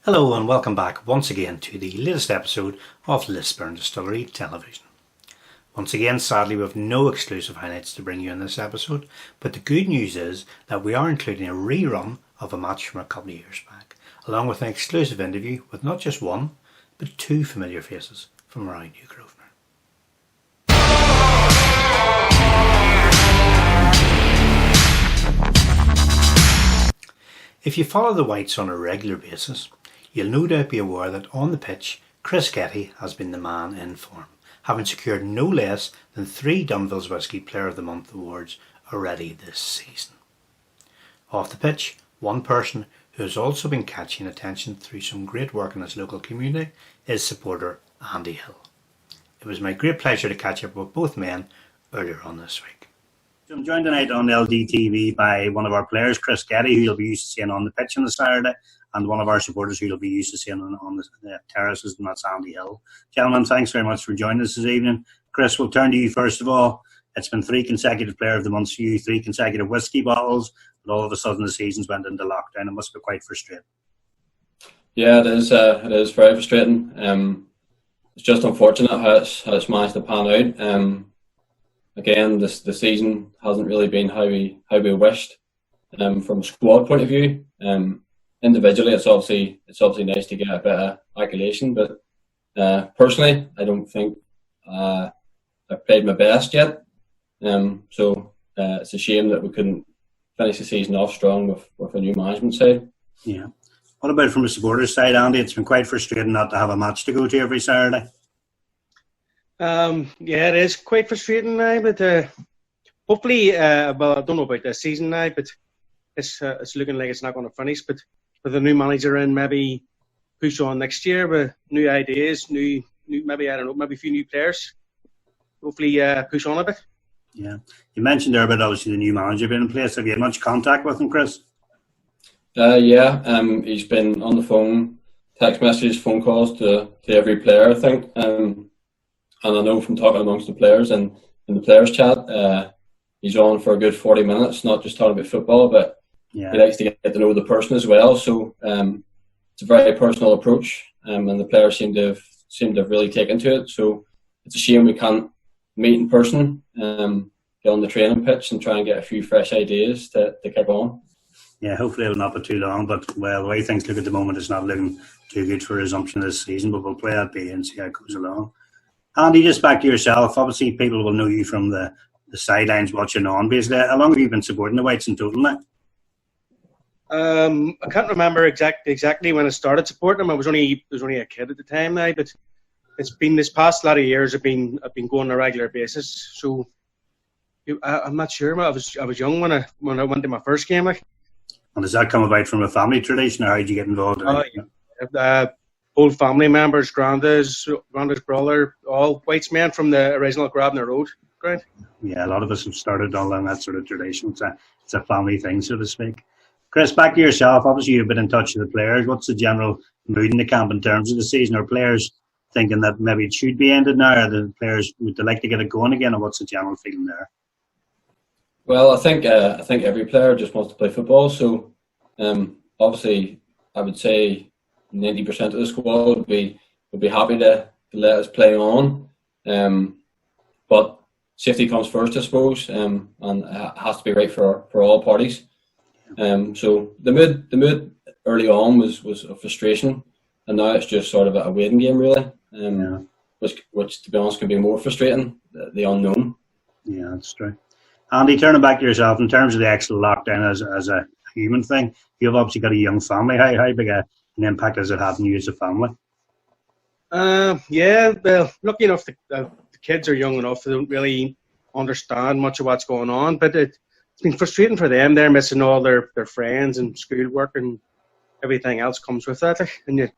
Hello and welcome back once again to the latest episode of Lisburn Distillery Television. Once again, sadly, we have no exclusive highlights to bring you in this episode, but the good news is that we are including a rerun of a match from a couple of years back, along with an exclusive interview with not just one, but two familiar faces from around New Grosvenor. If you follow the Whites on a regular basis, you'll no doubt be aware that on the pitch, Chris Getty has been the man in form, having secured no less than 3 Dunville's Whisky Player of the Month awards already this season. Off the pitch, one person who has also been catching attention through some great work in his local community is supporter Andy Hill. It was my great pleasure to catch up with both men earlier on this week. I'm joined tonight on LDTV by one of our players, Chris Getty, who you'll be used to seeing on the pitch on the Saturday, and one of our supporters who you'll be used to seeing on the terraces, and that's Andy Hill. Gentlemen, thanks very much for joining us this evening. Chris, we'll turn to you first of all. It's been 3 consecutive Player of the Month for you, 3 consecutive whisky bottles, but all of a sudden the season's went into lockdown. It must be quite frustrating. Yeah, it is. It is very frustrating. It's just unfortunate how it's managed to pan out. Again, the season hasn't really been how we wished. From a squad point of view, individually, it's obviously nice to get a bit of accolation, but personally, I don't think I've played my best yet. So it's a shame that we couldn't finish the season off strong with a new management side. Yeah. What about from a supporters' side, Andy? It's been quite frustrating not to have a match to go to every Saturday. Yeah, it is quite frustrating now, but hopefully, well, I don't know about this season now, but it's looking like it's not going to finish. But with a new manager in, maybe push on next year with new ideas, new maybe, I don't know, maybe a few new players. Hopefully, push on a bit. Yeah, you mentioned there about obviously the new manager being in place. Have you had much contact with him, Chris? Yeah, he's been on the phone, text messages, phone calls to every player, I think. And I know from talking amongst the players and in the players' chat, he's on for a good 40 minutes, not just talking about football, but yeah, he likes to get to know the person as well. So it's a very personal approach, and the players seem to have really taken to it. So it's a shame we can't meet in person, get on the training pitch and try and get a few fresh ideas to kick on. Yeah, hopefully it will not be too long, but well, the way things look at the moment, it's not looking too good for resumption this season, but we'll play that by and see how it goes along. Andy, just back to yourself. Obviously, people will know you from the sidelines watching on. Basically, how long have you been supporting the Whites in total now? I can't remember exactly when I started supporting them. I was only a kid at the time now, but it's been this past lot of years. I've been going on a regular basis. So I'm not sure. I was young when I went to my first game. Like. And does that come about from a family tradition, or how did you get involved in it? Old family members, Granda's brother, all Whites men from the original Grosvenor Road ground. Yeah, a lot of us have started along that sort of tradition. It's a family thing, so to speak. Chris, back to yourself. Obviously, you've been in touch with the players. What's the general mood in the camp in terms of the season? Are players thinking that maybe it should be ended now? Are the players, would they like to get it going again, or what's the general feeling there? Well, I think every player just wants to play football. So obviously, I would say 90% of the squad would be happy to let us play on, but safety comes first, I suppose, and it has to be right for all parties. So the mood early on was of frustration, and now it's just sort of a waiting game, really. Which to be honest can be more frustrating, the unknown. Yeah, that's true. Andy, turning back to yourself in terms of the actual lockdown as a human thing, you've obviously got a young family. How big an impact has it had on you as a family? Yeah, well, lucky enough the kids are young enough, they don't really understand much of what's going on, but it's been frustrating for them. They're missing all their friends and schoolwork and everything else comes with that, and you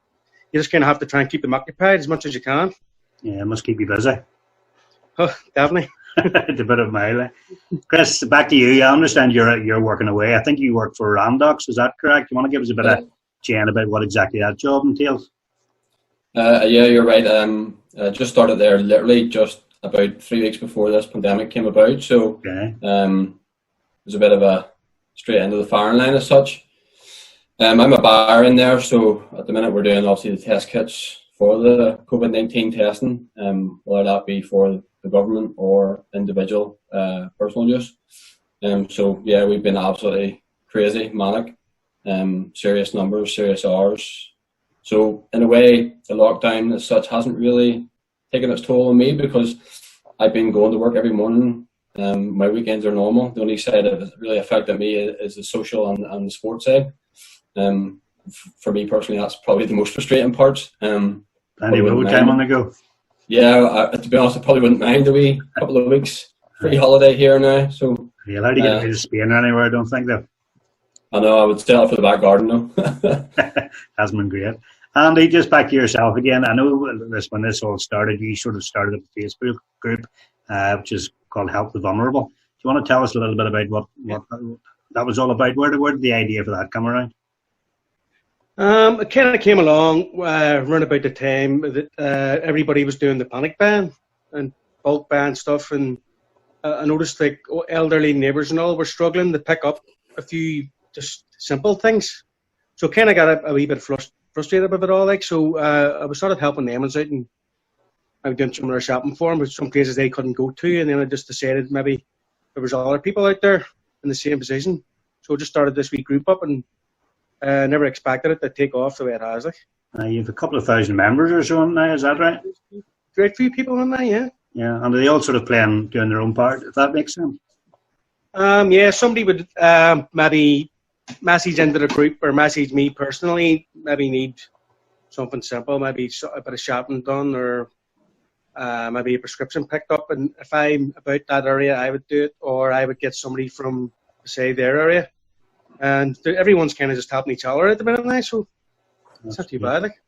just kind of have to try and keep them occupied as much as you can. Yeah, it must keep you busy. Oh, definitely. It's a bit of mile. Chris, back to you. I understand you're working away. I think you work for Randox, is that correct? You want to give us a bit of Jen about what exactly that job entails? Yeah, you're right. I just started there literally just about 3 weeks before this pandemic came about. So okay. It was a bit of a straight into the firing line as such. I'm a buyer in there, so at the minute we're doing obviously the test kits for the COVID-19 testing, whether that be for the government or individual personal use. So yeah, we've been absolutely crazy, manic, serious numbers, serious hours. So in a way, the lockdown as such hasn't really taken its toll on me because I've been going to work every morning. My weekends are normal. The only side that has really affected me is the social and the sports side. For me personally, that's probably the most frustrating part. Plenty of overtime on the go. Yeah, to be honest, I probably wouldn't mind a wee couple of weeks free holiday here now. So you're allowed to get away to Spain or anywhere, I don't think, though. I know, I would stay out for the back garden though. Hasn't been great. Andy, just back to yourself again. I know when this all started, you sort of started a Facebook group, which is called Help the Vulnerable. Do you want to tell us a little bit about what that was all about? Where did the idea for that come around? It kind of came along around about the time that everybody was doing the panic ban and bulk ban stuff, and I noticed like elderly neighbours and all were struggling to pick up a few just simple things. So kind of got a wee bit frustrated with it all. Like, so I was started helping them out, and I was doing some of their shopping for them, with some places they couldn't go to, and then I just decided maybe there was other people out there in the same position. So I just started this wee group up, and never expected it to take off the way it has. Like, you have a couple of thousand members or so now, is that right? Great few people on that, yeah. Yeah, and are they all sort of doing their own part, if that makes sense? Yeah, somebody would maybe message into the group or message me personally, maybe need something simple, maybe a bit of shopping done, or maybe a prescription picked up. And if I'm about that area, I would do it, or I would get somebody from, say, their area. And everyone's kind of just helping each other at the minute now, so it's not too bad. Like.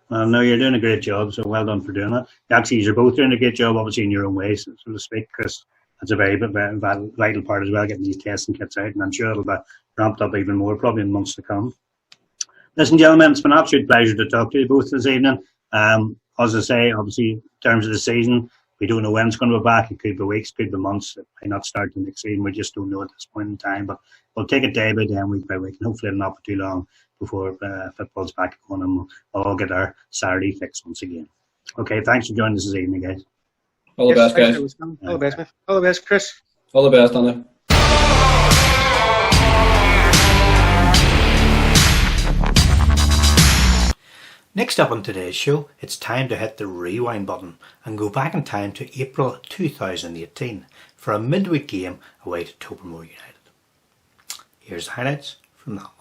Well, no, you're doing a great job, so well done for doing that. Actually, you're both doing a great job, obviously, in your own ways, so to speak, Chris. That's a very vital part as well, getting these testing kits out, and I'm sure it'll be ramped up even more probably in months to come. Listen, gentlemen, it's been an absolute pleasure to talk to you both this evening. As I say, obviously, in terms of the season, we don't know when it's going to be back. It could be weeks, could be months. It might not start the next season. We just don't know at this point in time. But we'll take it day by day and week by week. And hopefully it'll not be too long before football's back on and we'll all get our Saturday fix once again. Okay, thanks for joining us this evening, guys. All the best, guys. All the best, man. All the best, Chris. All the best, Andy. Next up on today's show, it's time to hit the rewind button and go back in time to April 2018 for a midweek game away to Tobermore United. Here's the highlights from that one.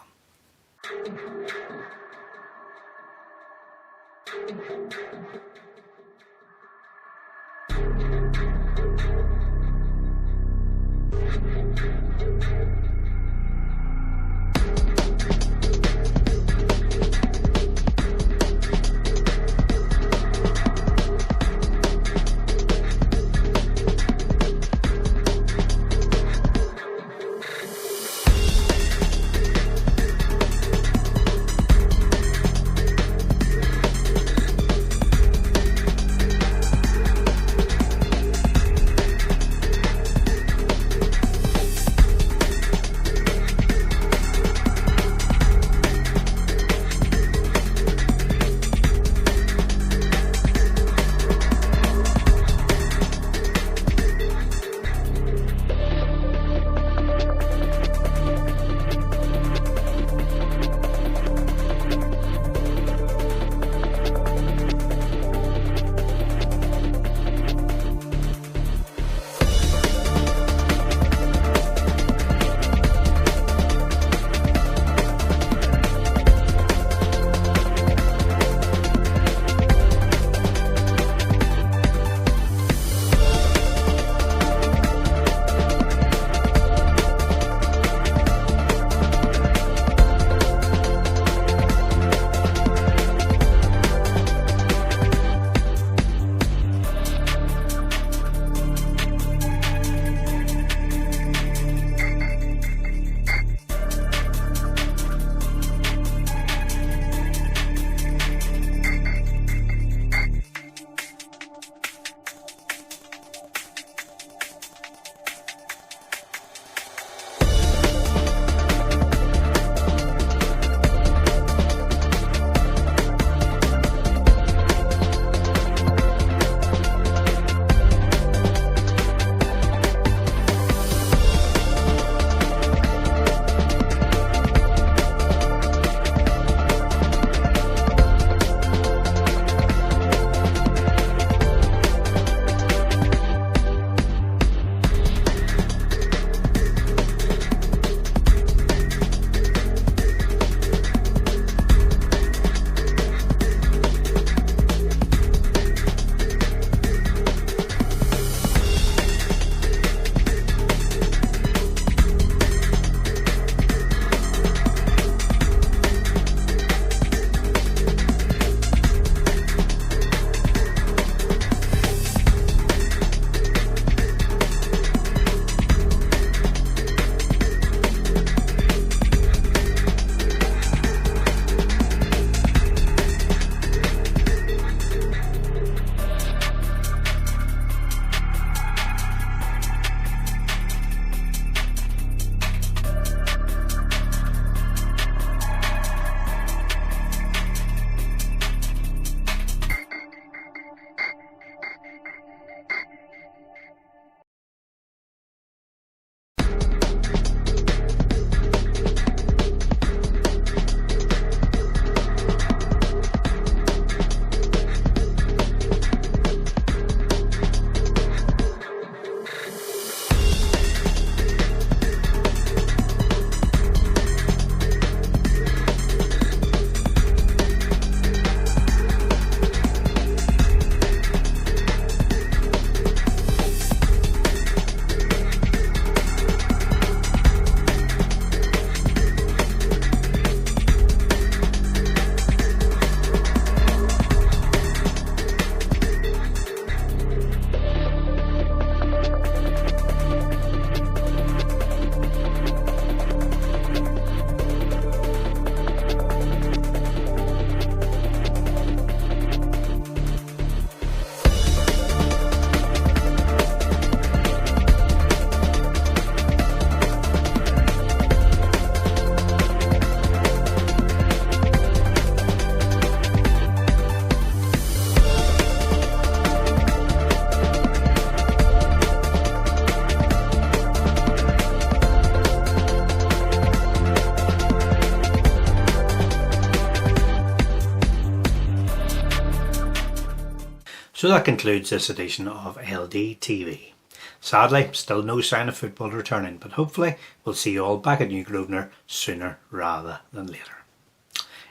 So that concludes this edition of LDTV. Sadly, still no sign of football returning, but hopefully we'll see you all back at New Grosvenor sooner rather than later.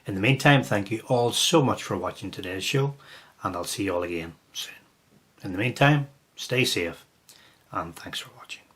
In the meantime, thank you all so much for watching today's show, and I'll see you all again soon. In the meantime, stay safe, and thanks for watching.